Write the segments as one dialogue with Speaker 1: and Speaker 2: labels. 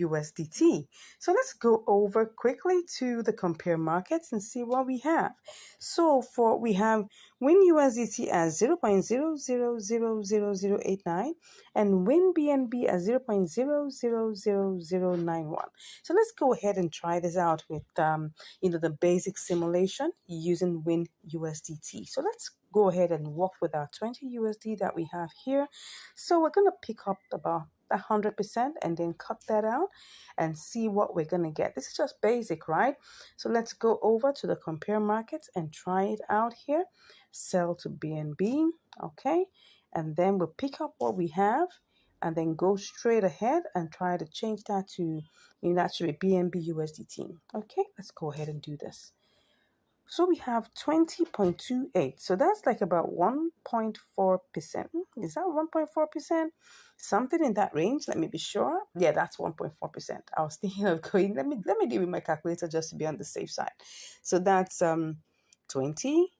Speaker 1: USDT. So let's go over quickly to the compare markets and see what we have. So we have Win USDT as 0.00000089 and Win BNB as 0.000091. So let's go ahead and try this out with the basic simulation using Win USDT. So let's go ahead and work with our 20 USD that we have here. So we're going to pick up about 100% and then cut that out and see what we're going to get. This is just basic, right? So let's go over to the compare markets and try it out here. Sell to BNB, okay? And then we'll pick up what we have and then go straight ahead and try to change that to actually BNB USDT. Okay, let's go ahead and do this. So we have 20.28. So that's like about 1.4%. Is that 1.4%? Something in that range. Let me be sure. Yeah, that's 1.4%. I was thinking of going, let me do with my calculator just to be on the safe side. So that's 20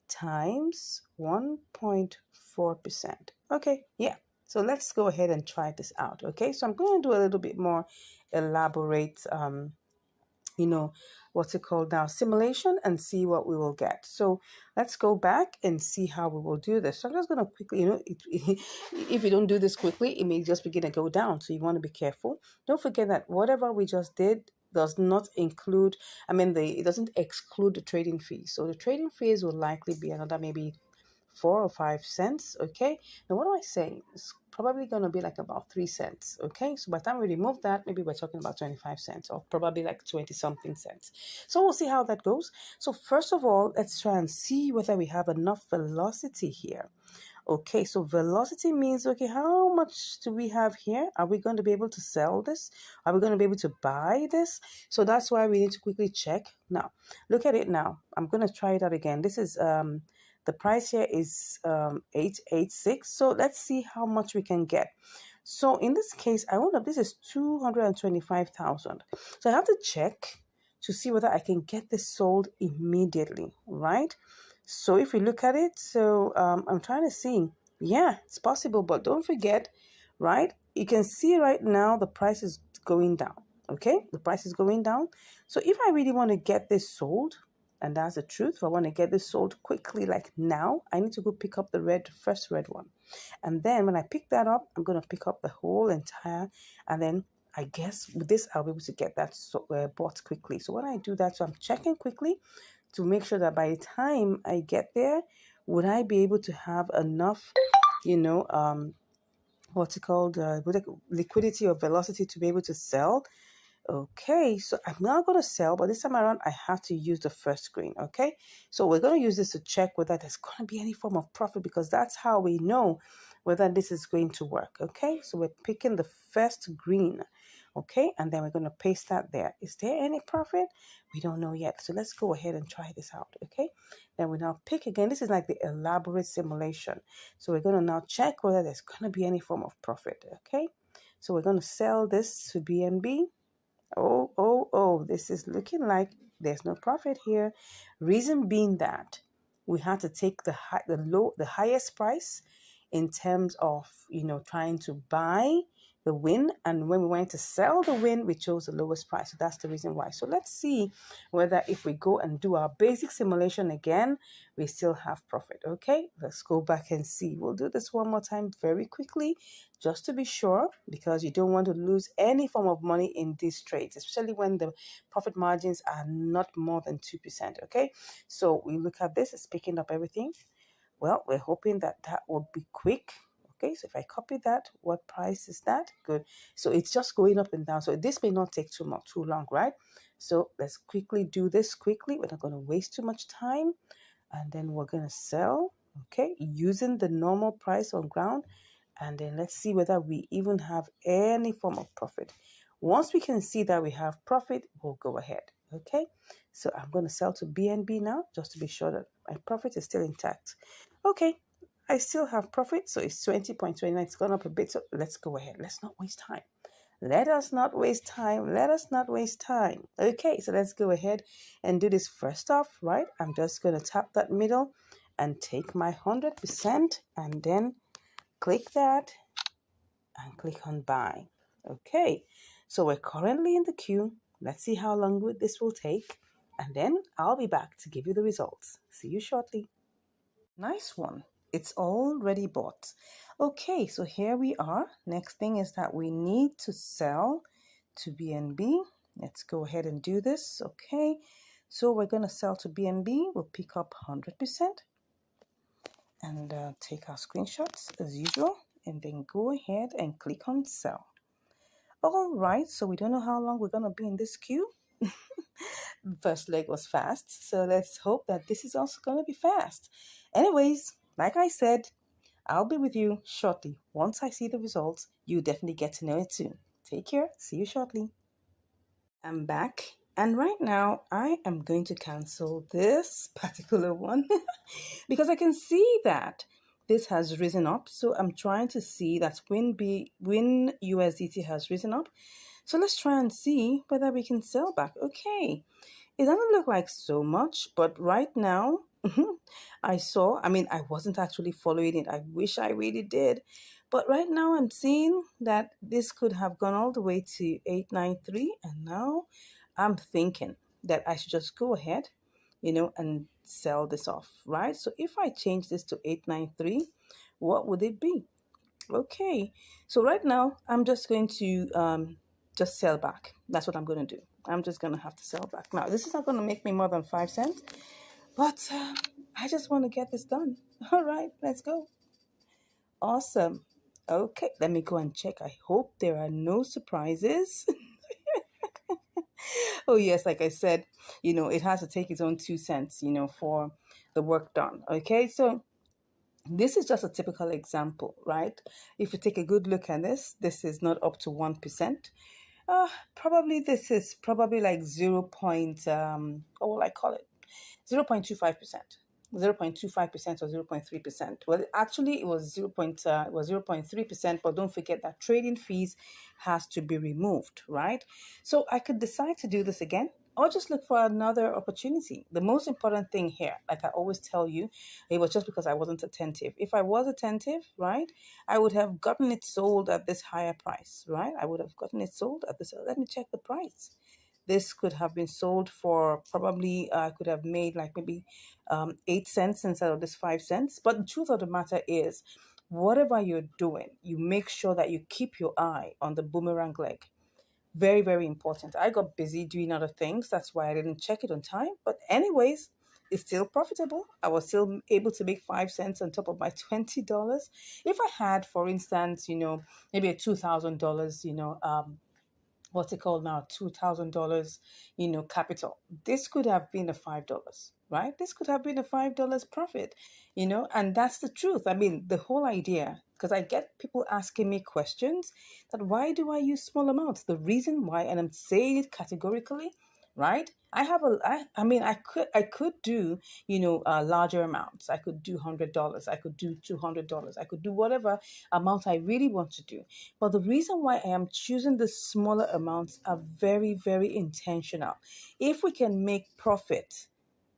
Speaker 1: times 1.4%. Okay, yeah. So let's go ahead and try this out. Okay, so I'm going to do a little bit more elaborate what's it called now, simulation, and see what we will get. So let's go back and see how we will do this. So I'm just going to quickly, if you don't do this quickly, it may just begin to go down. So you want to be careful. Don't forget that whatever we just did does not include, it doesn't exclude the trading fees. So the trading fees will likely be another maybe 4 or 5 cents. Okay, now what do I say? It's probably going to be like about 3 cents. Okay, so by the time we remove that, maybe we're talking about 25 cents or probably like 20 something cents. So we'll see how that goes. So first of all, let's try and see whether we have enough velocity here. Okay, so velocity means, okay, how much do we have here? Are we going to be able to sell this? Are we going to be able to buy this? So that's why we need to quickly check. Now, look at it now. I'm going to try it out again. This is the price here is 886. So let's see how much we can get. So in this case, this is 225,000. So I have to check to see whether I can get this sold immediately, right? So if we look at it, so I'm trying to see, yeah, it's possible, but don't forget, right? You can see right now the price is going down, okay? The price is going down. So if I really want to get this sold, and that's the truth, if I want to get this sold quickly, like now, I need to go pick up the first red one. And then when I pick that up, I'm going to pick up the whole entire, and then I guess with this, I'll be able to get that bought quickly. So when I do that, so I'm checking quickly to make sure that by the time I get there, would I be able to have enough, liquidity or velocity to be able to sell. Okay, so I'm not going to sell, but this time around, I have to use the first screen, okay? So we're going to use this to check whether there's going to be any form of profit, because that's how we know whether this is going to work, okay? So we're picking the first green, okay? And then we're going to paste that there. Is there any profit? We don't know yet. So let's go ahead and try this out, okay? Then we now pick again. This is like the elaborate simulation. So we're going to now check whether there's going to be any form of profit, okay? So we're going to sell this to BNB. Oh, this is looking like there's no profit here. Reason being that we had to take the highest price in terms of, trying to buy the win. And when we went to sell the win, we chose the lowest price. So that's the reason why. So let's see whether if we go and do our basic simulation again, we still have profit. Okay, let's go back and see. We'll do this one more time very quickly, just to be sure, because you don't want to lose any form of money in these trades, especially when the profit margins are not more than 2%. Okay, so we look at this, it's picking up everything. Well, we're hoping that will be quick. Okay, so if I copy that, what price is that? Good. So it's just going up and down. So this may not take too long, right? So let's quickly do this quickly. We're not going to waste too much time. And then we're going to sell, okay, using the normal price on ground. And then let's see whether we even have any form of profit. Once we can see that we have profit, we'll go ahead. Okay, so I'm going to sell to BNB now, just to be sure that my profit is still intact. Okay, I still have profit, so it's 20.29. It's gone up a bit, so let's go ahead. Let's not waste time. Let us not waste time. Let us not waste time. Okay, so let's go ahead and do this first off, right? I'm just going to tap that middle and take my 100% and then click that and click on buy. Okay, So we're currently in the queue. Let's see how long this will take. And then I'll be back to give you the results. See you shortly. Nice one. It's already bought. Okay, so here we are. Next thing is that we need to sell to BNB. Let's go ahead and do this. Okay, so we're going to sell to BNB. We'll pick up 100% and take our screenshots as usual, and then go ahead and click on sell. All right, so we don't know how long we're going to be in this queue. First leg was fast, so let's hope that this is also going to be fast. Anyways, like I said, I'll be with you shortly. Once I see the results, you definitely get to know it soon. Take care. See you shortly. I'm back. And right now, I am going to cancel this particular one because I can see that this has risen up. So I'm trying to see that when USDT has risen up. So let's try and see whether we can sell back. Okay. It doesn't look like so much, but right now, I wasn't actually following it. I wish I really did. But right now, I'm seeing that this could have gone all the way to 893. And now I'm thinking that I should just go ahead, and sell this off, right? So if I change this to 893, what would it be? Okay, so right now I'm just going to just sell back. That's what I'm going to do. I'm just going to have to sell back. Now, this is not going to make me more than 5 cents, but I just want to get this done. All right, let's go. Awesome. Okay, let me go and check. I hope there are no surprises. Oh, yes, like I said, it has to take its own 2 cents, for the work done. Okay, so this is just a typical example, right? If you take a good look at this is not up to 1%. Probably this is probably like 0. What will I call it? 0.25%. 0.25% or 0.3%. Well, actually, it was 0.3%, but don't forget that trading fees has to be removed, right? So I could decide to do this again or just look for another opportunity. The most important thing here, like I always tell you, it was just because I wasn't attentive. If I was attentive, right, I would have gotten it sold at this higher price, right? I would have gotten it sold at this. Let me check the price. This could have been sold for probably, I could have made like maybe 8 cents instead of this 5 cents. But the truth of the matter is, whatever you're doing, you make sure that you keep your eye on the boomerang leg. Very, very important. I got busy doing other things. That's why I didn't check it on time. But anyways, it's still profitable. I was still able to make 5 cents on top of my $20. If I had, for instance, maybe a $2,000, what's it called now, $2,000, capital. This could have been a $5, right? This could have been a $5 profit, and that's the truth. I mean, the whole idea, because I get people asking me questions that why do I use small amounts? The reason why, and I'm saying it categorically, right? I mean, I could do, larger amounts. I could do $100. I could do $200. I could do whatever amount I really want to do. But the reason why I am choosing the smaller amounts are very, very intentional. If we can make profit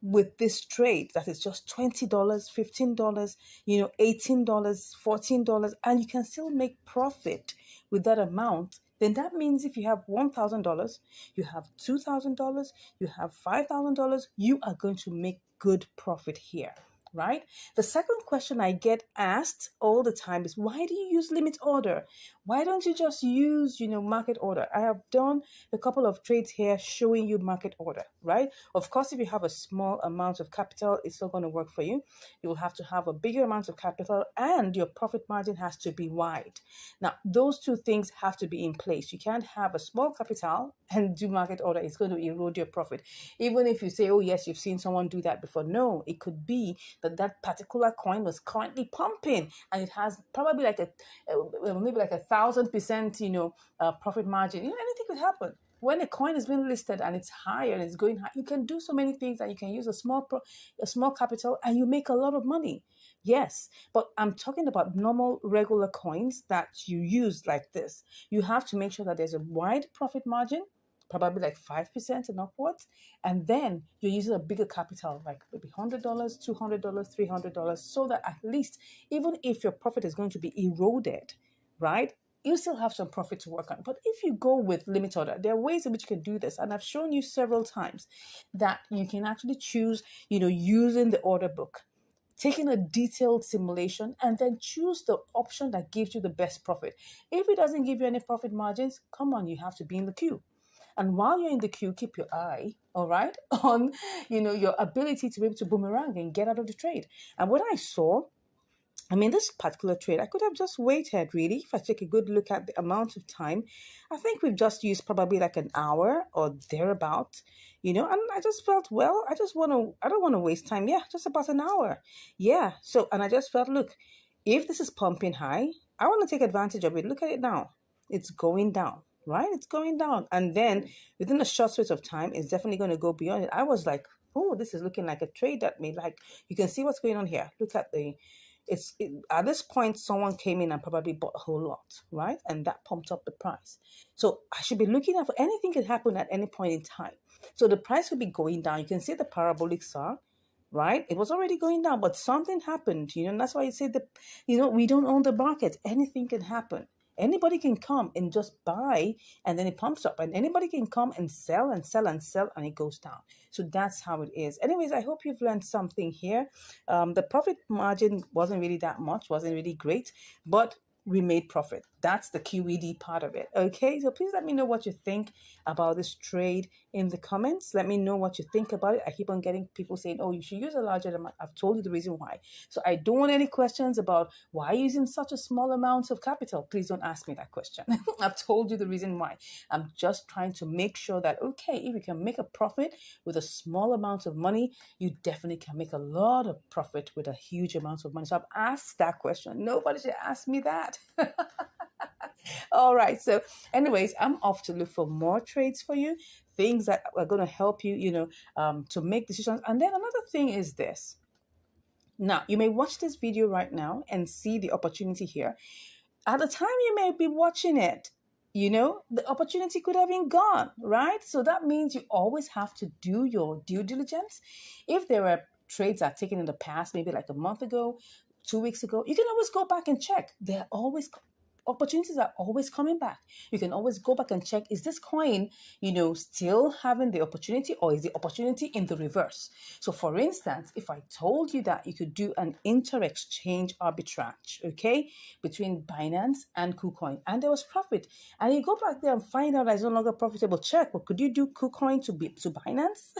Speaker 1: with this trade that is just $20, $15, $18, $14, and you can still make profit with that amount, then that means if you have $1,000, you have $2,000, you have $5,000, you are going to make good profit here, right? The second question I get asked all the time is, why do you use limit order? Why don't you just use, market order? I have done a couple of trades here showing you market order, right? Of course, if you have a small amount of capital, it's not going to work for you. You will have to have a bigger amount of capital and your profit margin has to be wide. Now, those two things have to be in place. You can't have a small capital and do market order. It's going to erode your profit. Even if you say, oh, yes, you've seen someone do that before. No, it could be that particular coin was currently pumping and it has probably like maybe like 1,000%, profit margin. Anything could happen. When a coin is being listed and it's higher and it's going high, you can do so many things, and you can use a small capital and you make a lot of money. Yes, but I'm talking about normal, regular coins that you use like this. You have to make sure that there's a wide profit margin, probably like 5% and upwards. And then you're using a bigger capital, like maybe $100, $200, $300, so that at least, even if your profit is going to be eroded, right? you still have some profit to work on. But if you go with limit order, there are ways in which you can do this. And I've shown you several times that you can actually choose, using the order book, taking a detailed simulation, and then choose the option that gives you the best profit. If it doesn't give you any profit margins, come on, you have to be in the queue. And while you're in the queue, keep your eye, all right, on, your ability to be able to boomerang and get out of the trade. And what I saw, this particular trade, I could have just waited really. If I take a good look at the amount of time, I think we've just used probably like an hour or thereabout, and I just felt, well, I don't want to waste time. Yeah, just about an hour. Yeah. So, and I just felt, look, if this is pumping high, I want to take advantage of it. Look at it now. It's going down, right? It's going down. And then within a short space of time, it's definitely going to go beyond it. I was like, oh, this is looking like a trade that may, like, you can see what's going on here. Look at at this point, someone came in and probably bought a whole lot, right? And that pumped up the price. So I should be looking out for anything can happen at any point in time. So the price could be going down. You can see the parabolic saw, right? It was already going down, but something happened, and that's why you say we don't own the market. Anything can happen. Anybody can come and just buy, and then it pumps up, and anybody can come and sell and sell and sell, and it goes down. So that's how it is. Anyways, I hope you've learned something here. The profit margin wasn't really that much, wasn't really great, but we made profit. That's the QED part of it. Okay, so please let me know what you think about this trade in the comments. Let me know what you think about it. I keep on getting people saying, oh, you should use a larger amount. I've told you the reason why. So I don't want any questions about why using such a small amount of capital. Please don't ask me that question. I've told you the reason why. I'm just trying to make sure that, okay, if you can make a profit with a small amount of money, you definitely can make a lot of profit with a huge amount of money. So I've asked that question. Nobody should ask me that. All right. So anyways, I'm off to look for more trades for you, things that are going to help you, to make decisions. And then another thing is this. Now, you may watch this video right now and see the opportunity here. At the time you may be watching it, the opportunity could have been gone, right? So that means you always have to do your due diligence. If there are trades that are taken in the past, maybe like a month ago, 2 weeks ago, you can always go back and check. Opportunities are always coming back. You can always go back and check, is this coin, still having the opportunity, or is the opportunity in the reverse? So for instance, if I told you that you could do an inter-exchange arbitrage, okay, between Binance and KuCoin, and there was profit, and you go back there and find out that it's no longer profitable, check, but could you do KuCoin to Binance?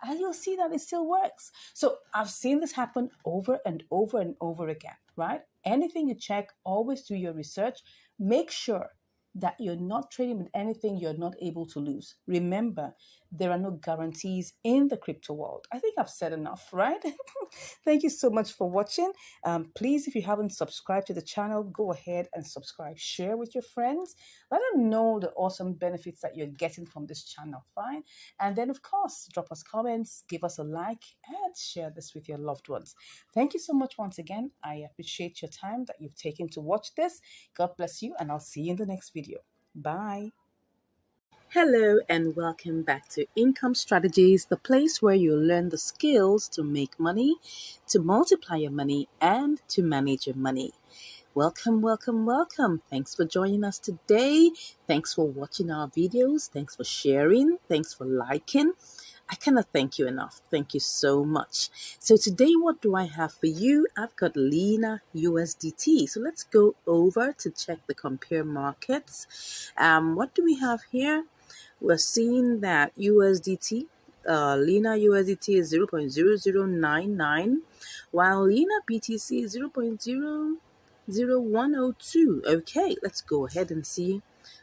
Speaker 1: And you'll see that it still works. So I've seen this happen over and over and over again, right? Anything you check, always do your research. Make sure that you're not trading with anything you're not able to lose. Remember, there are no guarantees in the crypto world. I think I've said enough, right? Thank you so much for watching. Please, if you haven't subscribed to the channel, go ahead and subscribe. Share with your friends. Let them know the awesome benefits that you're getting from this channel, fine? And then, of course, drop us comments, give us a like, and share this with your loved ones. Thank you so much once again. I appreciate your time that you've taken to watch this. God bless you, and I'll see you in the next video. Bye. Hello and welcome back to Income Strategies, the place where you learn the skills to make money, to multiply your money, and to manage your money. Welcome, welcome, welcome. Thanks for joining us today. Thanks for watching our videos. Thanks for sharing. Thanks for liking. I cannot thank you enough. Thank you so much. So today, what do I have for you? I've got Lena USDT. So let's go over to check the compare markets. What do we have here? We're seeing that USDT, Lena USDT is 0.0099, while Lena BTC is 0.00102. Okay, let's go ahead and see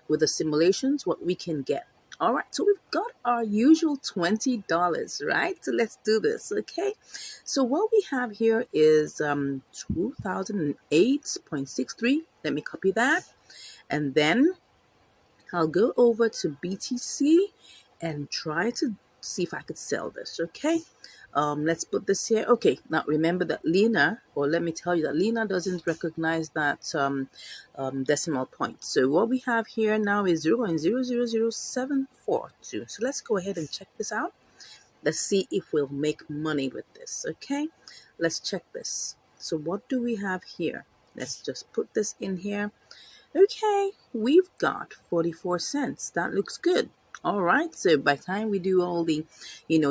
Speaker 1: with the simulations what we can get. All right, so we've got our usual $20, right? So let's do this, okay? So what we have here is 2008.63. Let me copy that. And then I'll go over to BTC and try to see if I could sell this, okay? Let's put this here. Okay, now remember that Lena, or let me tell you that Lena doesn't recognize that decimal point. So what we have here now is 0.000742. So let's go ahead and check this out. Let's see if we'll make money with this, okay? Let's check this. So what do we have here? Let's just put this in here.
Speaker 2: Okay, we've got 44 cents. That looks good. All right, so by the time we do all the,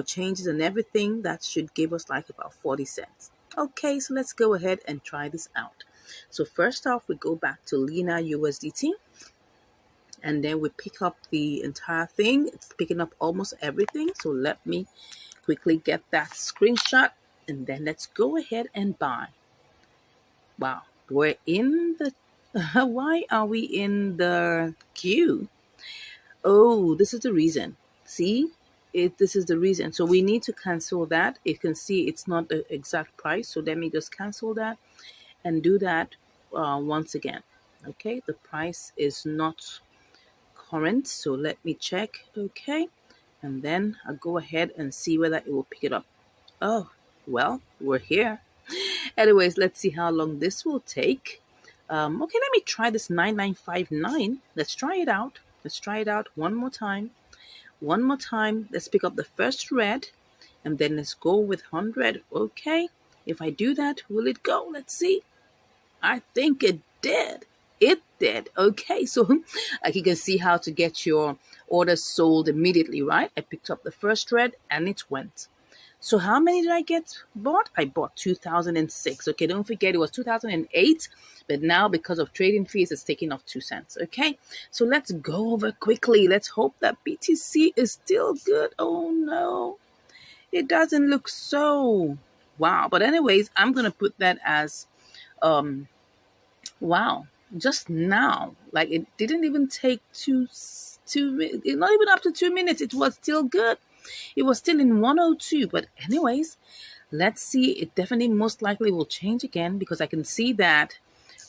Speaker 2: changes and everything, that should give us like about 40 cents. Okay, so let's go ahead and try this out. So first off, we go back to Lena USDT, and then we pick up the entire thing. It's picking up almost everything. So let me quickly get that screenshot, and then let's go ahead and buy. Wow, we're in the why are we in the queue? Oh, this is the reason. See? This is the reason. So we need to cancel that. You can see it's not the exact price. So let me just cancel that and do that once again. Okay, the price is not current. So let me check. Okay, and then I'll go ahead and see whether it will pick it up. Oh, well, we're here. Anyways, let's see how long this will take. Okay, let me try this 9959. Let's try it out. Let's try it out one more time. One more time. Let's pick up the first red, and then let's go with 100. Okay, if I do that, will it go? Let's see. I think it did. It did. Okay, so like you can see how to get your orders sold immediately, right? I picked up the first red and it went. So how many did I get bought? I bought 2006. Okay, don't forget it was 2008, but now because of trading fees, it's taking off 2 cents. Okay, so let's go over quickly. Let's hope that BTC is still good. Oh no, it doesn't look so. Wow. But anyways, I'm gonna put that as wow. Just now, like it didn't even take not even up to 2 minutes. It was still good. It was still in 102. But anyways, let's see. It definitely most likely will change again because I can see that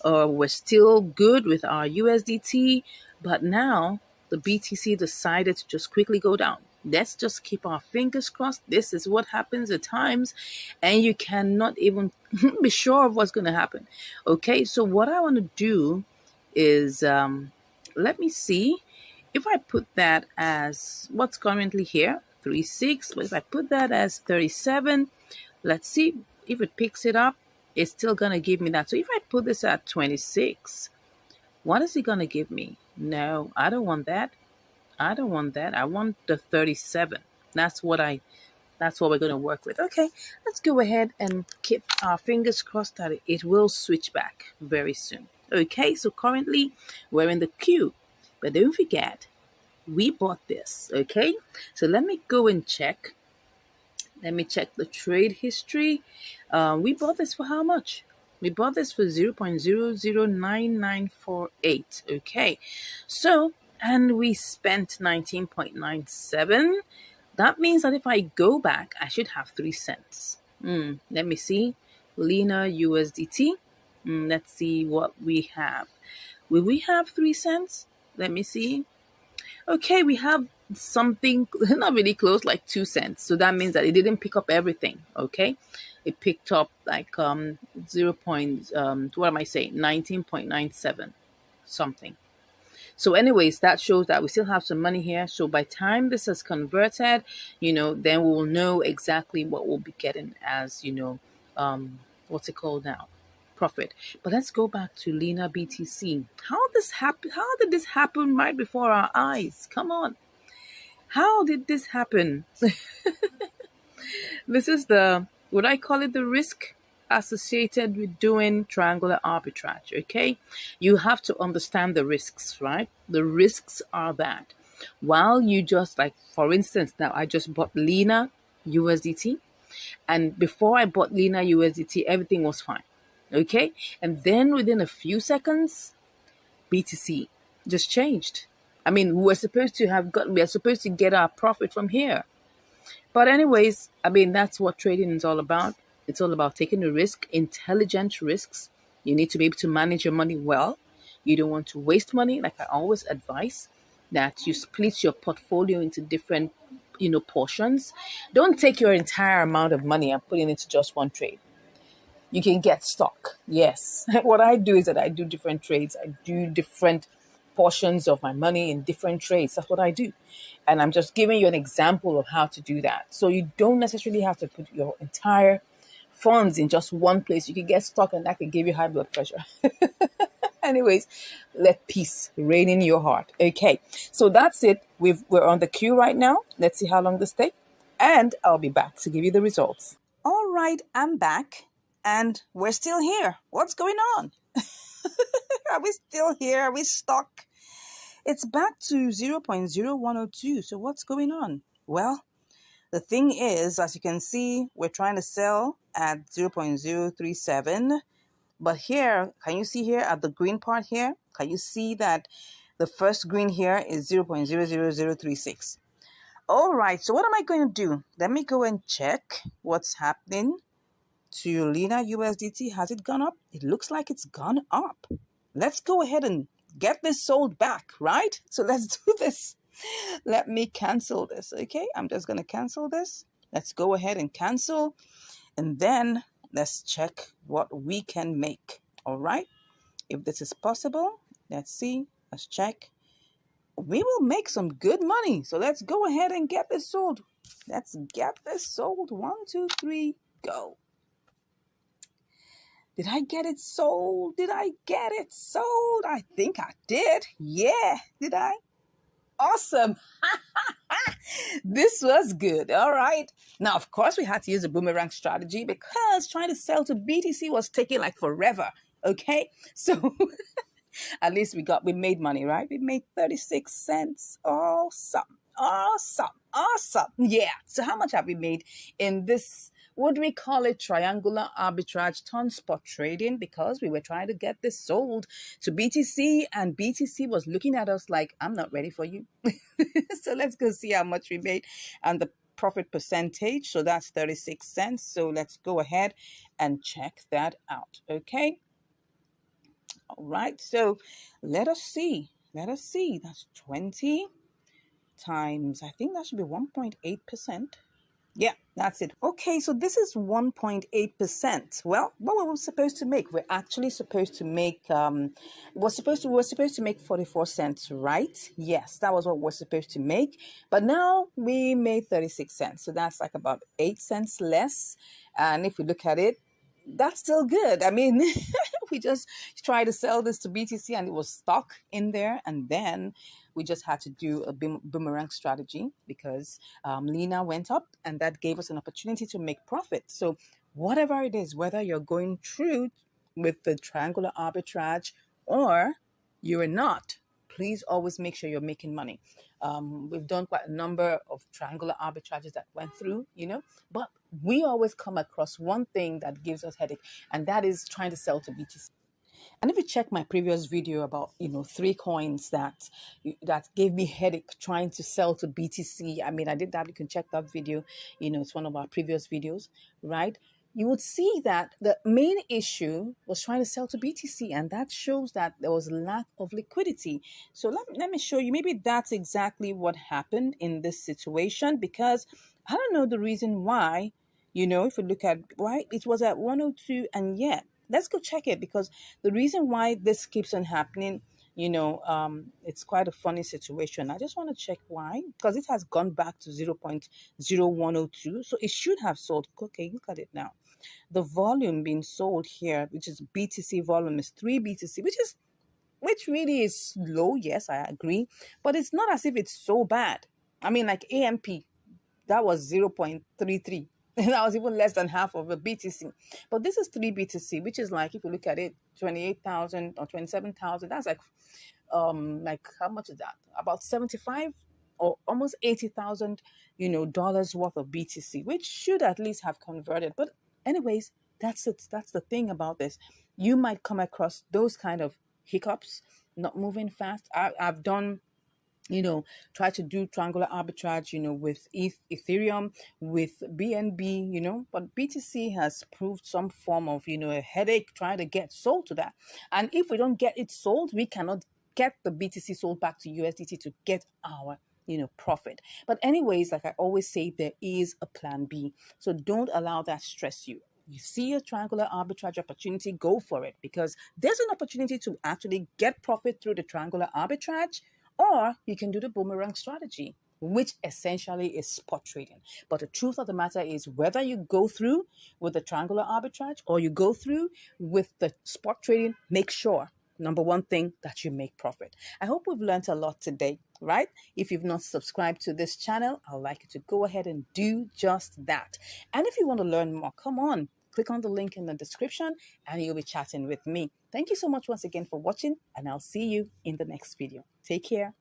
Speaker 2: we're still good with our USDT. But now the BTC decided to just quickly go down. Let's just keep our fingers crossed. This is what happens at times, and you cannot even be sure of what's going to happen. Okay, so what I want to do is let me see if I put that as what's currently here, 36, but if I put that as 37, let's see if it picks it up. It's still going to give me that. So if I put this at 26, what is it going to give me? No, I don't want that. I don't want that. I want the 37. That's what we're going to work with. Okay, let's go ahead and keep our fingers crossed that it will switch back very soon. Okay, so currently we're in the queue, but don't forget, we bought this. Okay, so let me go and check. Let me check the trade history. We bought this for how much? We bought this for 0.009948. Okay, so, and we spent 19.97. That means that if I go back, I should have 3 cents. Let me see. Lena USDT. Let's see what we have. Will we have 3 cents? Let me see. Okay, we have something not really close, like 2 cents. So that means that it didn't pick up everything. Okay, it picked up like 0. What am I saying? 19.97 something. So anyways, that shows that we still have some money here. So by time this is converted, then we will know exactly what we'll be getting as, what's it called now? Profit. But let's go back to Lena BTC. How did this happen right before our eyes? Come on. How did this happen? This is would I call it the risk associated with doing triangular arbitrage, okay? You have to understand the risks, right? The risks are that while you just, like, for instance, now I just bought Lena USDT, and before I bought Lena USDT, everything was fine, okay? And then within a few seconds, BTC just changed. I mean, we are supposed to get our profit from here. But anyways, I mean, that's what trading is all about. It's all about taking a risk, intelligent risks. You need to be able to manage your money well. You don't want to waste money. Like I always advise that you split your portfolio into different, portions. Don't take your entire amount of money and put it into just one trade. You can get stuck. Yes. What I do is that I do different trades. I do different portions of my money in different trades. That's what I do. And I'm just giving you an example of how to do that. So you don't necessarily have to put your entire funds in just one place. You can get stuck and that can give you high blood pressure. Anyways, let peace reign in your heart. Okay, so that's it. We're on the queue right now. Let's see how long this takes, and I'll be back to give you the results. All right, I'm back, and we're still here. What's going on? Are we still here? Are we stuck? It's back to 0.0102. So what's going on? Well, the thing is, as you can see, we're trying to sell at 0.037. But here, can you see here at the green part here? Can you see that the first green here is 0.00036? All right, so what am I going to do? Let me go and check what's happening to Lena USDT. Has it gone up? It looks like it's gone up. Let's go ahead and get this sold back, right? So let's do this. Let me cancel this, okay? I'm just going to cancel this. Let's go ahead and cancel, and then let's check what we can make, all right? If this is possible, let's see. Let's check. We will make some good money. So let's go ahead and get this sold. Let's get this sold. 1, 2, 3, go. Did I get it sold? Did I get it sold? I think I did. Yeah. Did I? Awesome. This was good. All right. Now, of course, we had to use a boomerang strategy because trying to sell to BTC was taking like forever. Okay. So at least we made money, right? We made 36 cents. Awesome. Awesome. Awesome. Yeah. So how much have we made in this? Would we call it triangular arbitrage ton spot trading? Because we were trying to get this sold to BTC, and BTC was looking at us like, I'm not ready for you. So let's go see how much we made and the profit percentage. So that's 36 cents. So let's go ahead and check that out. Okay. All right. So let us see. Let us see. That's 20 times, I think that should be 1.8%. Yeah, that's it. Okay, so this is 1.8%. Well, what were we supposed to make? We're actually supposed to make we're supposed to make 44 cents, right? Yes, that was what we're supposed to make. But now we made 36 cents. So that's like about 8 cents less. And if we look at it, that's still good. I mean, we just tried to sell this to BTC and it was stuck in there. And then we just had to do a boomerang strategy because Lena went up and that gave us an opportunity to make profit. So whatever it is, whether you're going through with the triangular arbitrage or you're not, please always make sure you're making money. We've done quite a number of triangular arbitrages that went through, but we always come across one thing that gives us headache, and that is trying to sell to BTC. And if you check my previous video about, 3 coins that gave me headache trying to sell to BTC, I mean, I did that. You can check that video. It's one of our previous videos, right? You would see that the main issue was trying to sell to BTC, and that shows that there was lack of liquidity. So let me show you. Maybe that's exactly what happened in this situation, because I don't know the reason why, if you look at why it was at 102, and yet let's go check it, because the reason why this keeps on happening, it's quite a funny situation. I just want to check why, because it has gone back to 0.0102. So it should have sold. Okay, look at it now. The volume being sold here, which is BTC volume, is 3 BTC, which really is low. Yes, I agree. But it's not as if it's so bad. I mean, like AMP, that was 0.33. That was even less than half of a BTC. But this is 3 BTC, which is like, if you look at it, 28,000 or 27,000. That's like how much is that? About 75 or almost 80,000, dollars worth of BTC, which should at least have converted. But anyways, that's it. That's the thing about this. You might come across those kind of hiccups, not moving fast. I've done try to do triangular arbitrage, with Ethereum, with BNB, but BTC has proved some form of, a headache trying to get sold to that. And if we don't get it sold, we cannot get the BTC sold back to USDT to get our profit. But anyways, like I always say, there is a plan B. So don't allow that stress you. You see a triangular arbitrage opportunity, go for it, because there's an opportunity to actually get profit through the triangular arbitrage, or you can do the boomerang strategy, which essentially is spot trading. But the truth of the matter is, whether you go through with the triangular arbitrage or you go through with the spot trading, make sure number one thing that you make profit. I hope we've learned a lot today, right? If you've not subscribed to this channel, I'd like you to go ahead and do just that. And if you want to learn more, come on, click on the link in the description and you'll be chatting with me. Thank you so much once again for watching, and I'll see you in the next video. Take care.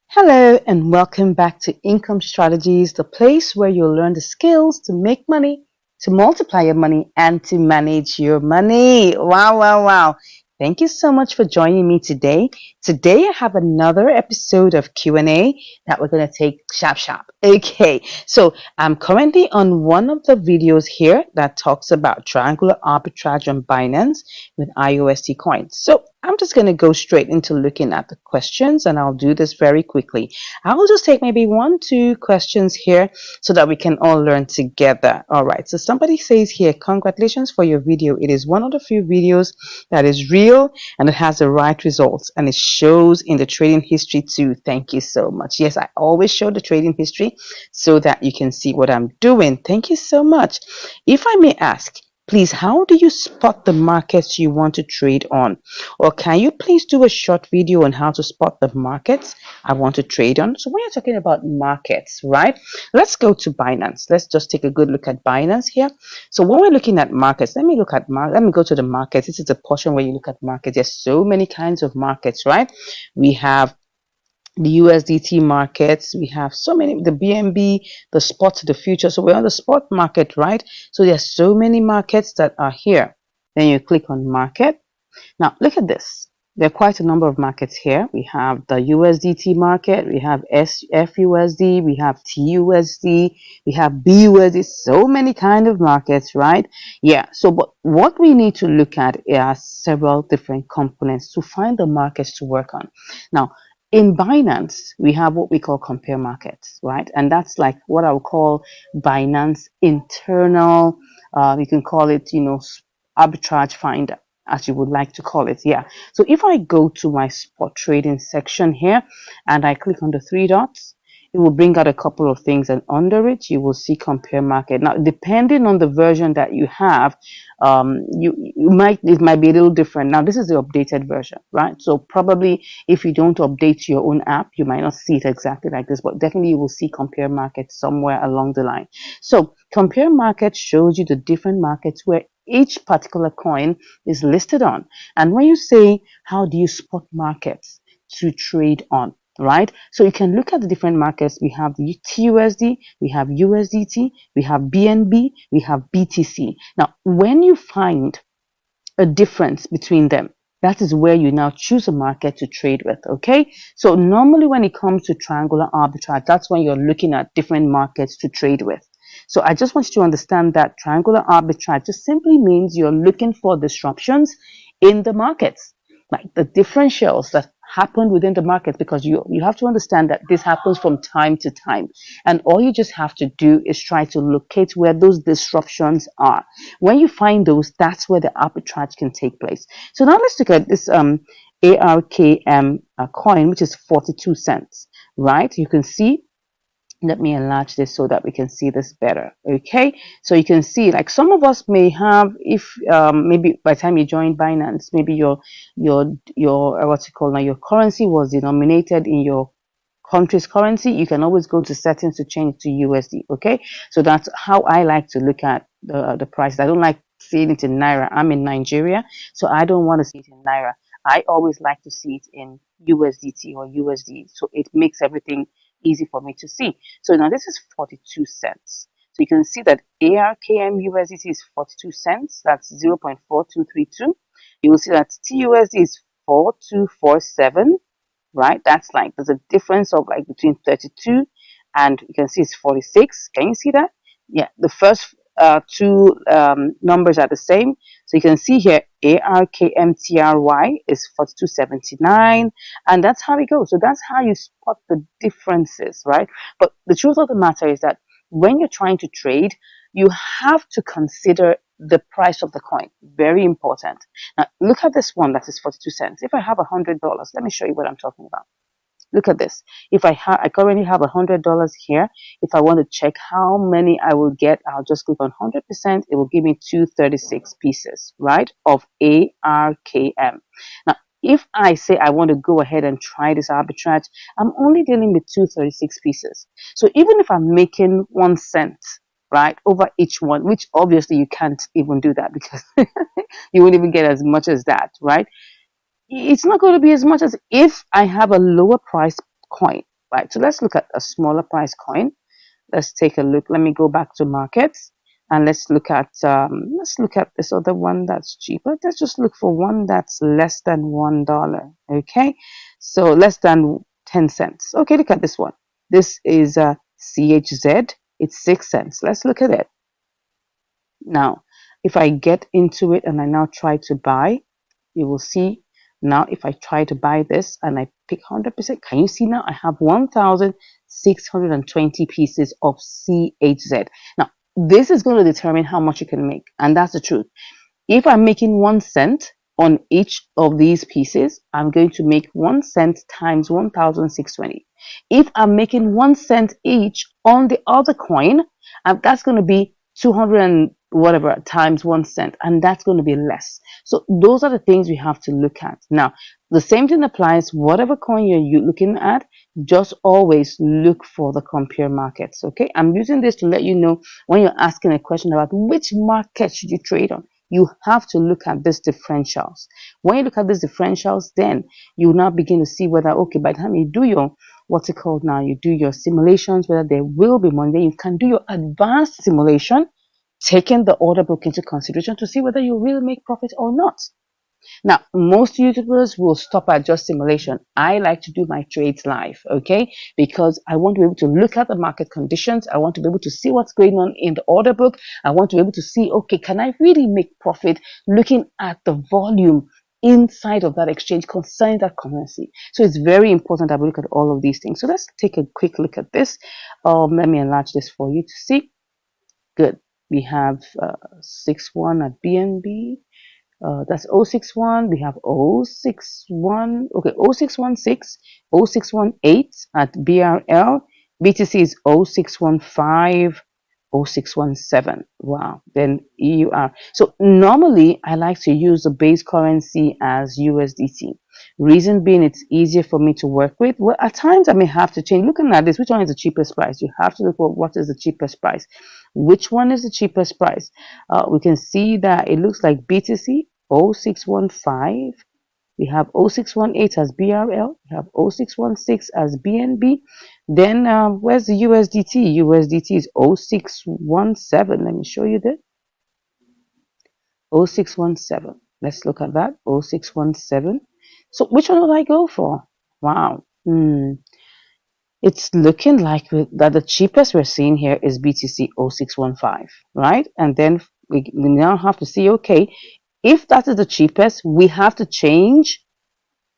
Speaker 1: Hello and welcome back to Income Strategies, the place where you'll learn the skills to make money, to multiply your money, and to manage your money. Wow, wow, wow. Thank you so much for joining me today. Today I have another episode of Q&A that we're going to take sharp. Okay, so I'm currently on one of the videos here that talks about triangular arbitrage on Binance with IUSD coins. So I'm just going to go straight into looking at the questions, and I'll do this very quickly. I'll just take maybe 1-2 questions here so that we can all learn together. All right, so somebody says here, congratulations for your video. It is one of the few videos that is real and it has the right results, and it shows in the trading history too. Thank you so much. Yes, I always show the trading history so that you can see what I'm doing. Thank you so much. If I may ask, please, how do you spot the markets you want to trade on? Or can you please do a short video on how to spot the markets I want to trade on? So when you're talking about markets, right? Let's go to Binance. Let's just take a good look at Binance here. So when we're looking at markets, let me go to the markets. This is the portion where you look at markets. There's so many kinds of markets, right? We have the USDT markets, we have so many, the BNB, the spot, the future. So we're on the spot market, right? So there's so many markets that are here. Then you click on market. Now look at this. There are quite a number of markets here. We have the USDT market, we have FUSD, we have TUSD, we have BUSD, so many kind of markets, right? Yeah, so but what we need to look at are several different components to find the markets to work on. Now, in Binance, we have what we call compare markets, right? And that's like what I would call Binance internal, you can call it, arbitrage finder, as you would like to call it. Yeah. So if I go to my spot trading section here and I click on the 3 dots, it will bring out a couple of things, and under it you will see compare market. Now, depending on the version that you have, it might be a little different. Now, this is the updated version, right? So probably if you don't update your own app, you might not see it exactly like this, but definitely you will see compare market somewhere along the line. So compare market shows you the different markets where each particular coin is listed on. And when you say, how do you spot markets to trade on? Right? So you can look at the different markets. We have the TUSD, we have USDT, we have BNB, we have BTC. Now, when you find a difference between them, that is where you now choose a market to trade with, okay? So normally when it comes to triangular arbitrage, that's when you're looking at different markets to trade with. So I just want you to understand that triangular arbitrage just simply means you're looking for disruptions in the markets, like the differentials that happen within the market, because you have to understand that this happens from time to time, and all you just have to do is try to locate where those disruptions are. When you find those, that's where the arbitrage can take place. So now let's look at this ARKM coin, which is 42 cents, right? You can see, let me enlarge this so that we can see this better. Okay, so you can see, like, some of us may have, if maybe by the time you join Binance, maybe your what's it called now, your currency was denominated in your country's currency. You can always go to settings to change to USD. Okay, so that's how I like to look at the price. I don't like seeing it in Naira. I'm in Nigeria, so I don't want to see it in Naira. I always like to see it in USDT or USD, so it makes everything easy for me to see. So now this is 42 cents. So you can see that ARKM USDT is 42 cents. That's 0.4232. You will see that TUSD is 4247, right? That's like, there's a difference of like between 32 and you can see it's 46. Can you see that? Yeah, the first two numbers are the same. So you can see here ARKMTRY is 4279, and that's how it goes. So that's how you spot the differences, right? But the truth of the matter is that when you're trying to trade, you have to consider the price of the coin. Very important. Now look at this one that is 42 cents. If I have $100, let me show you what I'm talking about. Look at this. If I currently have $100 here. If I want to check how many I will get, I'll just click on 100%. It will give me 236 pieces, right, of ARKM. Now, if I say I want to go ahead and try this arbitrage, I'm only dealing with 236 pieces. So even if I'm making 1 cent, right, over each one, which obviously you can't even do that because you won't even get as much as that, right? It's not going to be as much as if I have a lower price coin, right? So let's look at a smaller price coin. Let's take a look. Let me go back to markets and let's look at this other one that's cheaper. Let's just look for one that's less than $1. Okay, so less than 10 cents. Okay, look at this one. This is CHZ. It's 6 cents. Let's look at it. Now, if I get into it and I now try to buy, you will see now if I try to buy this and I pick 100%, can you see now I have 1,620 pieces of CHZ. Now, this is going to determine how much you can make, and that's the truth. If I'm making 1 cent on each of these pieces, I'm going to make 1 cent times 1,620. If I'm making 1 cent each on the other coin, that's going to be 200 and whatever times 1 cent, and that's going to be less. So those are the things we have to look at. Now, the same thing applies, whatever coin you're looking at, just always look for the compare markets. Okay, I'm using this to let you know when you're asking a question about which market should you trade on. You have to look at these differentials. When you look at these differentials, then you now begin to see whether, okay, by the time you do your, what's it called now, you do your simulations, whether there will be money, then you can do your advanced simulation, taking the order book into consideration to see whether you really make profit or not. Now, most YouTubers will stop at just simulation. I like to do my trades live, okay? Because I want to be able to look at the market conditions. I want to be able to see what's going on in the order book. I want to be able to see, okay, can I really make profit looking at the volume inside of that exchange concerning that currency? So it's very important that we look at all of these things. So let's take a quick look at this. Let me enlarge this for you to see. Good. We have 6-1 at BNB. That's 061. We have 061. Okay, 0616, 0618 at BRL. BTC is 0615, 0617. Wow. Then EUR. So normally I like to use the base currency as USDT. Reason being, it's easier for me to work with. Well, at times I may have to change. Looking at this, which one is the cheapest price? You have to look at what is the cheapest price. Which one is the cheapest price? We can see that it looks like BTC 0615. We have 0618 as BRL. We have 0616 as BNB. Then where's the USDT? USDT is 0617. Let me show you that. 0617. Let's look at that. 0617. So which one would I go for? Wow. It's looking like that the cheapest we're seeing here is BTC 0615, right? And then we now have to see, okay, if that is the cheapest, we have to change,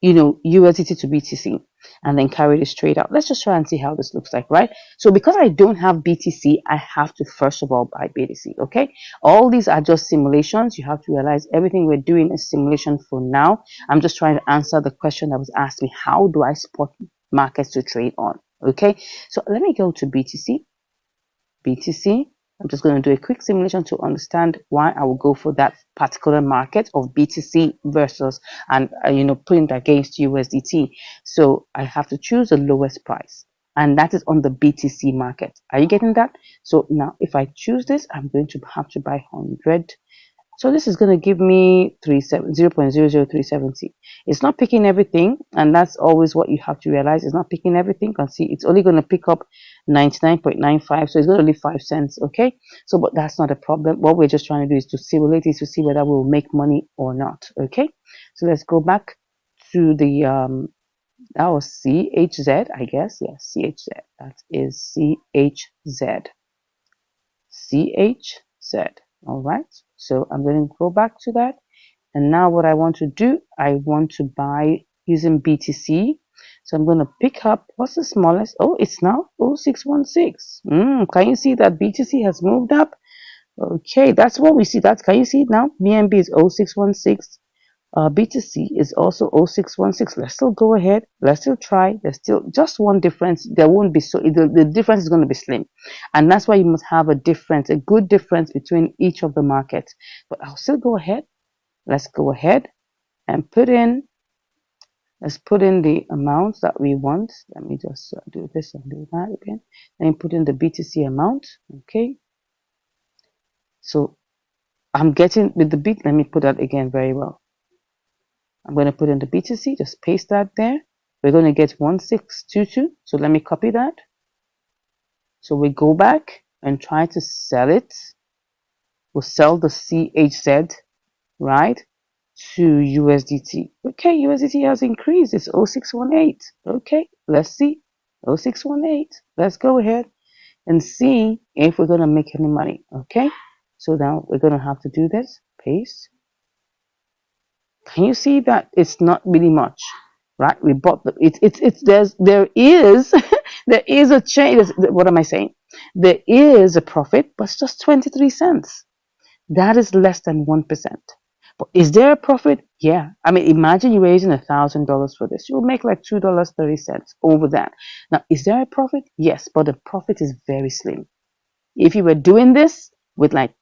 Speaker 1: USDT to BTC and then carry this trade out. Let's just try and see how this looks like, right? So because I don't have BTC, I have to first of all buy BTC, okay? All these are just simulations. You have to realize everything we're doing is simulation for now. I'm just trying to answer the question that was asked me. How do I spot markets to trade on? Okay, so let me go to BTC. I'm just going to do a quick simulation to understand why I will go for that particular market of BTC versus, and putting it against USDT. So I have to choose the lowest price, and that is on the BTC market. Are you getting that? So now if I choose this, I'm going to have to buy 100. So this is going to give me 0.00370. It's not picking everything, and that's always what you have to realize. It's not picking everything. You can see it's only going to pick up 99.95, so it's going to leave 5 cents, okay? So, but that's not a problem. What we're just trying to do is to simulate it to see whether we'll make money or not, okay? So let's go back to the, that was CHZ, I guess. Yes, CHZ. That is CHZ. CHZ. All right. So I'm going to go back to that. And now what I want to do, I want to buy using BTC. So I'm going to pick up, what's the smallest? Oh, it's now 0616. Can you see that BTC has moved up? Okay, that's what we see. Can you see it now? BNB is 0616. B2C is also 0616. Let's still go ahead. Let's still try. There's still just one difference. There won't be the difference is going to be slim. And that's why you must have a difference, a good difference between each of the markets. But I'll still go ahead. Let's go ahead and let's put in the amounts that we want. Let me just do this and do that again. And put in the B2C amount. Okay. So I'm getting with the let me put that again very well. I'm going to put in the B2C, just paste that there. We're going to get 1622. So let me copy that. So we go back and try to sell it. We'll sell the CHZ, right, to USDT. Okay, USDT has increased. It's 0618. Okay, let's see. 0618. Let's go ahead and see if we're going to make any money. Okay, so now we're going to have to do this. Paste. Can you see that it's not really much, right? We bought the there is there is a change. What am I saying? There is a profit, but it's just 23 cents. That is less than 1%. But is there a profit? Yeah. I mean, imagine you're raising $1,000 for this. You'll make like $2.30 over that. Now, is there a profit? Yes, but the profit is very slim. If you were doing this with like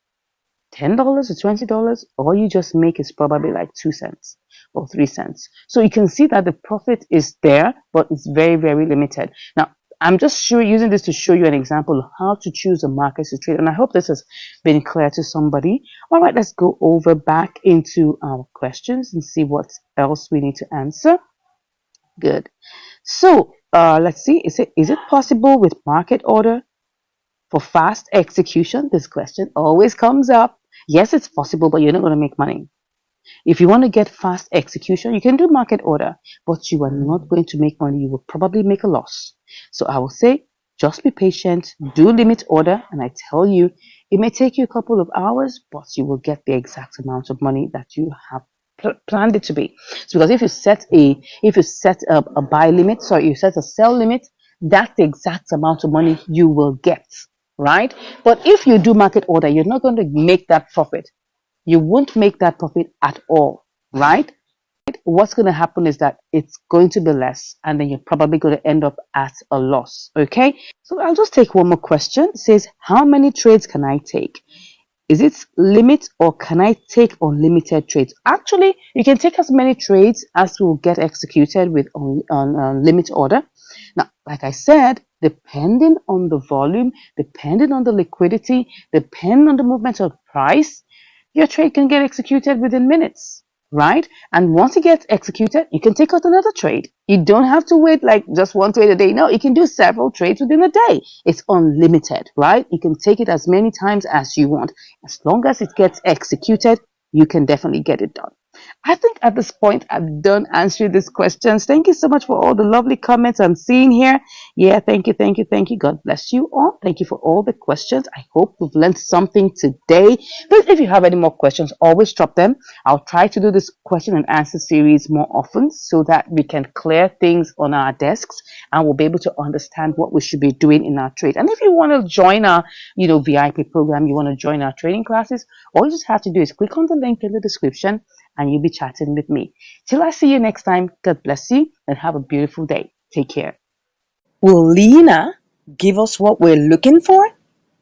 Speaker 1: $10 or $20, all you just make is probably like 2 cents or 3 cents. So you can see that the profit is there, but it's very, very limited. Now, I'm just using this to show you an example of how to choose a market to trade. And I hope this has been clear to somebody. All right, let's go over back into our questions and see what else we need to answer. Good. So let's see. Is it possible with market order for fast execution? This question always comes up. Yes, it's possible, but you're not going to make money. If you want to get fast execution, you can do market order, but you are not going to make money. You will probably make a loss. So I will say, just be patient, do limit order, and I tell you, it may take you a couple of hours, but you will get the exact amount of money that you have planned it to be. So because if you set a buy limit, sorry, you set a sell limit, that's the exact amount of money you will get, right? But if you do market order, you're not going to make that profit. You won't make that profit at all, right? What's going to happen is that it's going to be less, and then you're probably going to end up at a loss, okay? So I'll just take one more question. It says, how many trades can I take? Is it limit, or can I take unlimited trades? Actually, you can take as many trades as will get executed with on limit order. Now, like I said, depending on the volume, depending on the liquidity, depending on the movement of price, your trade can get executed within minutes, right? And once it gets executed, you can take out another trade. You don't have to wait like just one trade a day. No, you can do several trades within a day. It's unlimited, right? You can take it as many times as you want. As long as it gets executed, you can definitely get it done. I think at this point, I'm done answering these questions. Thank you so much for all the lovely comments I'm seeing here. Yeah, thank you, thank you, thank you. God bless you all. Thank you for all the questions. I hope you've learned something today. Please, if you have any more questions, always drop them. I'll try to do this question and answer series more often so that we can clear things on our desks and we'll be able to understand what we should be doing in our trade. And if you want to join our, VIP program, you want to join our training classes, all you just have to do is click on the link in the description and you'll be chatting with me. Till I see you next time, God bless you and have a beautiful day. Take care. Will Lena give us what we're looking for?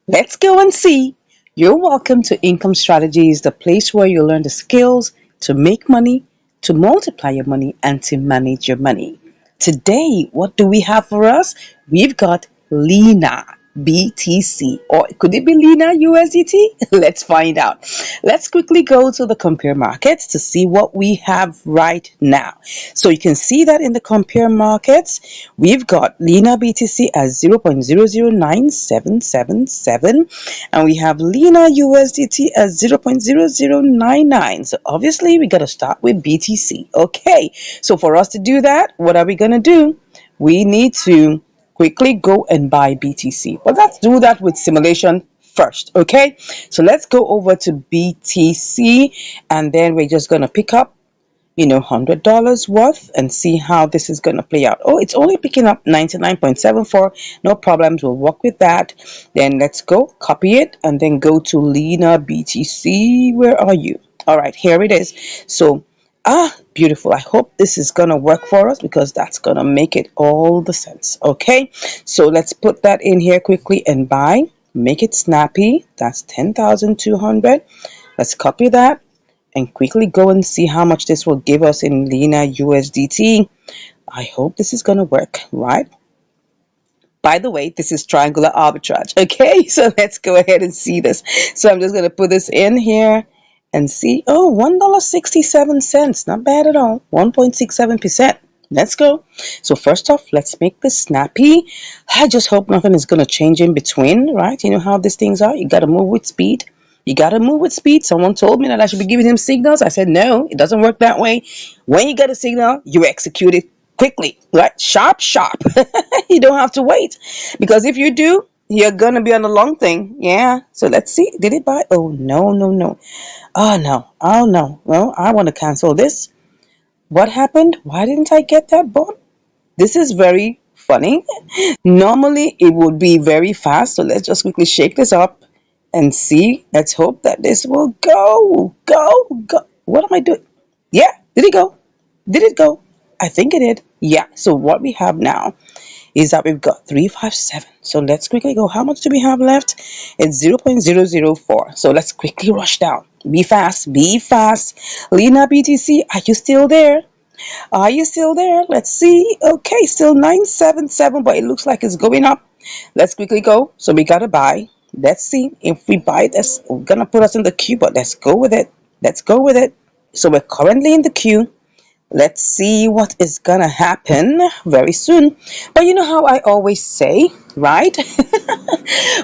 Speaker 1: Let's go and see. You're welcome to Income Strategies, the place where you learn the skills to make money, to multiply your money, and to manage your money. Today, what do we have for us? We've got Lena BTC, or could it be Lena USDT? Let's find out. Let's quickly go to the compare markets to see what we have right now. So you can see that in the compare markets, we've got Lena BTC at 0.009777, and we have Lena USDT at 0.0099. So obviously we got to start with BTC. Okay, so for us to do that, what are we going to do? We need to quickly go and buy BTC. But let's do that with simulation first, okay? So let's go over to BTC, and then we're just going to pick up, $100 worth and see how this is going to play out. Oh, it's only picking up 99.74. No problems. We'll work with that. Then let's go copy it and then go to Lena BTC. Where are you? All right, here it is. So Ah, beautiful. I hope this is going to work for us because that's going to make it all the sense. Okay, so let's put that in here quickly and buy. Make it snappy. That's 10,200. Let's copy that and quickly go and see how much this will give us in Lena USDT. I hope this is going to work, right? By the way, this is triangular arbitrage. Okay, so let's go ahead and see this. So I'm just going to put this in here and see. Oh, $1.67. Not bad at all. 1.67%. Let's go. So first off, let's make this snappy. I just hope nothing is going to change in between, right? You know how these things are. You got to move with speed. You got to move with speed. Someone told me that I should be giving him signals. I said, no, it doesn't work that way. When you get a signal, you execute it quickly, right? Sharp, sharp. You don't have to wait. Because if you do, you're going to be on the long thing. Yeah. So let's see. Did it buy? Oh, no, no, no. Oh, no. Oh, no. Well, I want to cancel this. What happened? Why didn't I get that bond? This is very funny. Normally, it would be very fast. So let's just quickly shake this up and see. Let's hope that this will go. Go, go. What am I doing? Yeah. Did it go? Did it go? I think it did. Yeah. So what we have now is that we've got 357. So let's quickly go. How much do we have left? It's 0.004. So let's quickly rush down. Be fast. Be fast. Lena BTC, are you still there? Are you still there? Let's see. Okay, still 977, but it looks like it's going up. Let's quickly go. So we gotta buy. Let's see if we buy this. We're gonna put us in the queue, but let's go with it. Let's go with it. So we're currently in the queue. Let's see what is gonna happen very soon. But you know how I always say, right?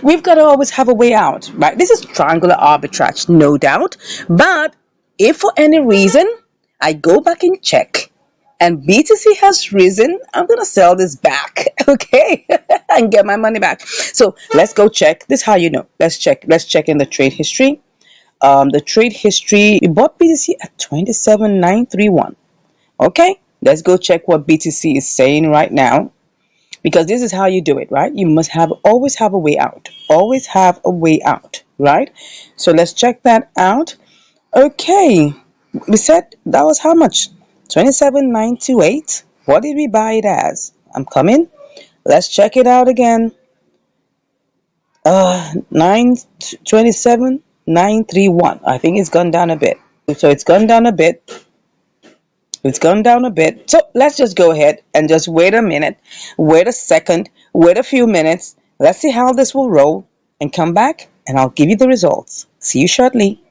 Speaker 1: We've got to always have a way out, right? This is triangular arbitrage, no doubt. But if for any reason I go back and check and BTC has risen, I'm gonna sell this back, okay, and get my money back. So let's go check. This is how you know. Let's check. Let's check in the trade history. The trade history. We bought BTC at 27,931. Okay, let's go check what BTC is saying right now, because this is how you do it, right? You must have always have a way out. Always have a way out, right? So let's check that out. Okay, we said that was how much? 27,928. What did we buy it as? I'm coming. Let's check it out again. 927,931. I think it's gone down a bit. So it's gone down a bit. It's gone down a bit. So let's just go ahead and just wait a minute, wait a second, wait a few minutes. Let's see how this will roll and come back and I'll give you the results. See you shortly.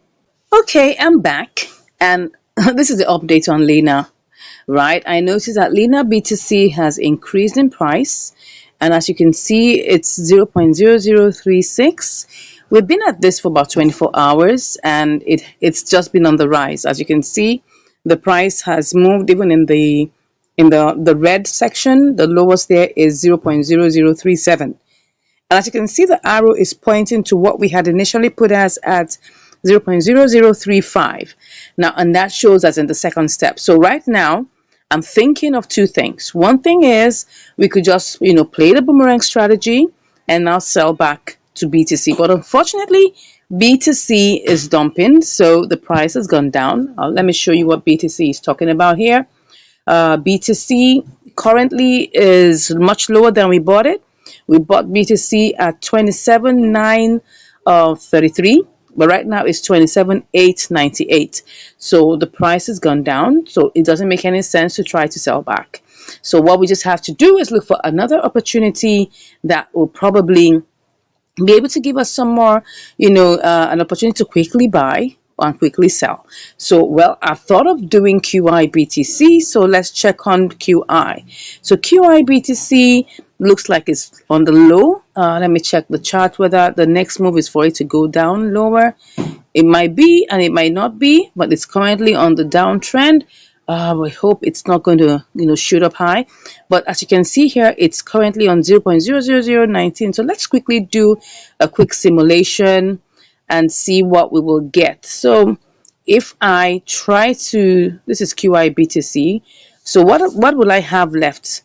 Speaker 1: Okay, I'm back and this is the update on Lena, right? I noticed that Lena BTC has increased in price, and as you can see, it's 0.0036. We've been at this for about 24 hours and it's just been on the rise. As you can see, the price has moved even in the red section. The lowest there is 0.0037. And as you can see, the arrow is pointing to what we had initially put as at 0.0035. Now, and that shows us in the second step. So right now, I'm thinking of two things. One thing is we could just, play the boomerang strategy and now sell back to BTC. But unfortunately, BTC is dumping, so the price has gone down. Let me show you what BTC is talking about here. BTC currently is much lower than we bought it. We bought BTC at 27,933, but right now it's 27,898. So the price has gone down, so it doesn't make any sense to try to sell back. So what we just have to do is look for another opportunity that will probably be able to give us some more, an opportunity to quickly buy and quickly sell. So, well, I thought of doing QI BTC, so let's check on QI. So QI BTC looks like it's on the low. Let me check the chart whether the next move is for it to go down lower. It might be and it might not be, but it's currently on the downtrend. We hope it's not going to, shoot up high. But as you can see here, it's currently on 0.00019. So let's quickly do a quick simulation and see what we will get. So if I try to, this is QI BTC. So what will I have left?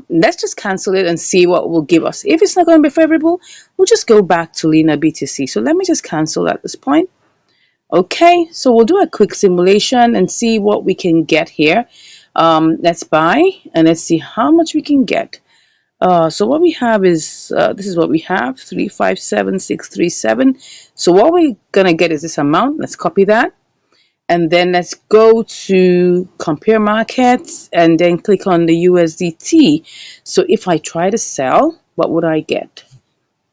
Speaker 1: Let's just cancel it and see what it will give us. If it's not going to be favorable, we'll just go back to Lena BTC. So let me just cancel at this point.
Speaker 2: Okay, so we'll do a quick simulation and see what we can get here. Let's buy and let's see how much we can get. So what we have is this is what we have 357637. So what we're gonna get is this amount. Let's copy that and then let's go to compare markets and then click on the USDT. So if I try to sell, what would I get?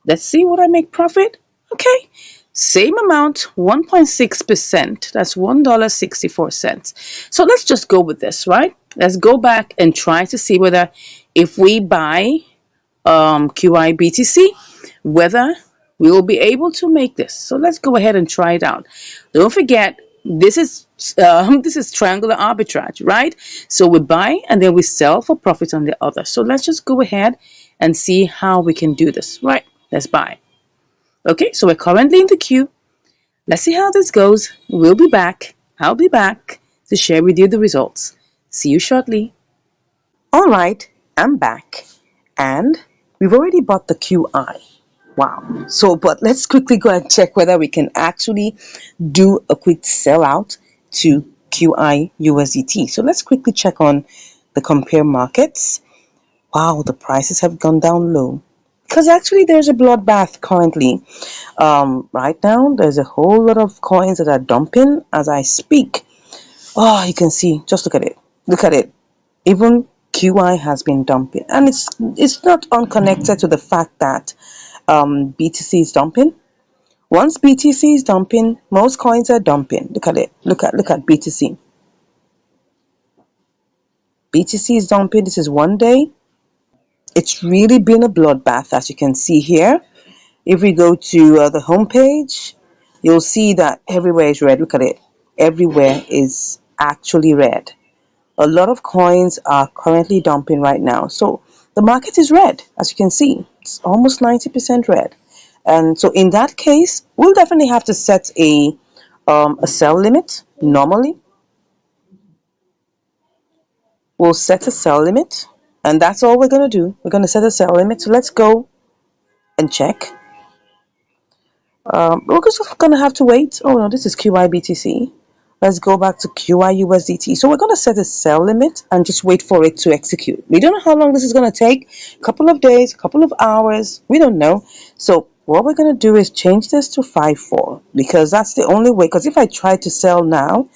Speaker 2: Let's see what I make profit. Okay, same amount, 1.6%. That's $1.64. So let's just go with this, right? Let's go back and try to see whether if we buy QIBTC, whether we will be able to make this. So let's go ahead and try it out. Don't forget, this is triangular arbitrage, right? So we buy and then we sell for profit on the other. So let's just go ahead and see how we can do this, right? Let's buy. Okay, so we're currently in the queue. Let's see how this goes. We'll be back. I'll be back to share with you the results. See you shortly. All right, I'm back. And we've already bought the QI. Wow. So, but let's quickly go and check whether we can actually do a quick sellout to QI USDT. So let's quickly check on the compare markets. Wow, the prices have gone down low. Because actually there's a bloodbath currently. Right now, there's a whole lot of coins that are dumping as I speak. Oh, you can see, just look at it. Look at it. Even QI has been dumping. And it's not unconnected to the fact that BTC is dumping. Once BTC is dumping, most coins are dumping. Look at it. Look at BTC. BTC is dumping. This is one day. It's really been a bloodbath, as you can see here. If we go to the home page, you'll see that everywhere is red. Look at it. Everywhere is actually red. A lot of coins are currently dumping right now. So the market is red, as you can see. It's almost 90% red. And so in that case, we'll definitely have to set a sell limit. Normally, we'll set a sell limit. And that's all we're going to do. We're going to set a sell limit. So let's go and check. We're just going to have to wait. Oh no, this is QIBTC. Let's go back to QIUSDT. So we're going to set a sell limit and just wait for it to execute. We don't know how long this is going to take. A couple of days, a couple of hours. We don't know. So what we're going to do is change this to 5.4 because that's the only way. Because if I try to sell now,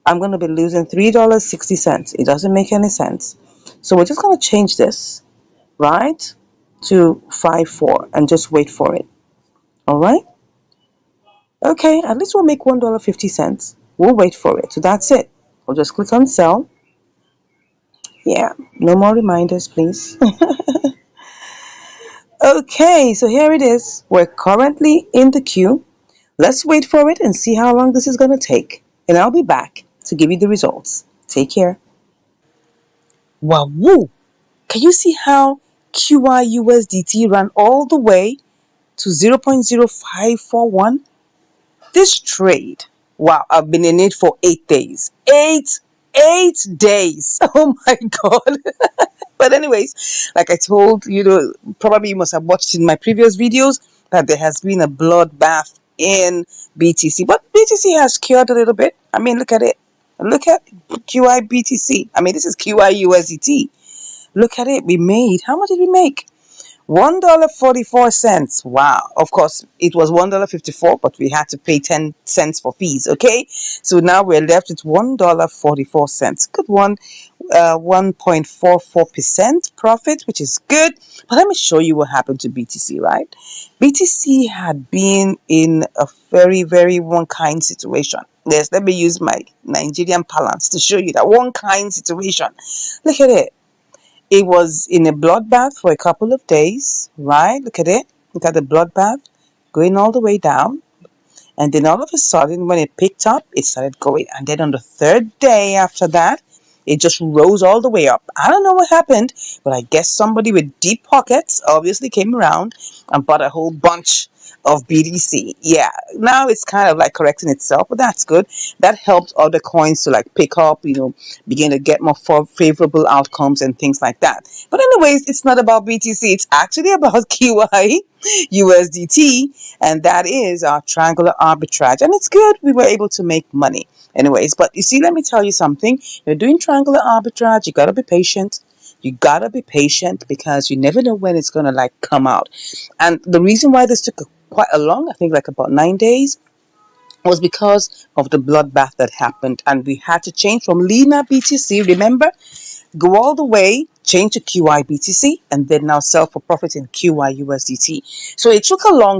Speaker 2: I'm going to be losing $3.60. It doesn't make any sense. So we're just going to change this, right, to 5.4 and just wait for it. All right. Okay, at least we'll make $1.50. We'll wait for it. So that's it. We'll just click on sell. Yeah, no more reminders, please. Okay, so here it is. We're currently in the queue. Let's wait for it and see how long this is going to take. And I'll be back to give you the results. Take care. Wow, woo! Can you see how QIUSDT ran all the way to 0.0541? This trade, wow, I've been in it for 8 days. Eight days. Oh my God. But anyways, like I told you, probably you must have watched in my previous videos that there has been a bloodbath in BTC. But BTC has cured a little bit. I mean, look at it. Look at QI BTC. I mean, this is QI USDT. Look at it. We made, how much did we make? $1.44. Wow. Of course, it was $1.54, but we had to pay 10 cents for fees. Okay. So now we're left with $1.44. Good one. 1.44% profit, which is good. But let me show you what happened to BTC, right? BTC had been in a very, very one kind situation. Yes, let me use my Nigerian parlance to show you that one kind situation. Look at it. It was in a bloodbath for a couple of days, right? Look at it. Look at the bloodbath going all the way down. And then all of a sudden, when it picked up, it started going. And then on the third day after that, it just rose all the way up. I don't know what happened, but I guess somebody with deep pockets obviously came around and bought a whole bunch
Speaker 1: of BTC. Yeah, now it's kind of like correcting itself, but that's good. That helps other coins to like pick up, begin to get more favorable outcomes and things like that. But anyways, it's not about BTC. It's actually about QI USDT, and that is our triangular arbitrage. And it's good. We were able to make money. Anyways, but you see, let me tell you something. You're doing triangular arbitrage. You gotta be patient. You gotta be patient because you never know when it's gonna like come out. And the reason why this took quite a long, I think like about 9 days, was because of the bloodbath that happened, and we had to change from Lena BTC. Remember, go all the way, change to QI BTC, and then now sell for profit in QI USDT. So it took a long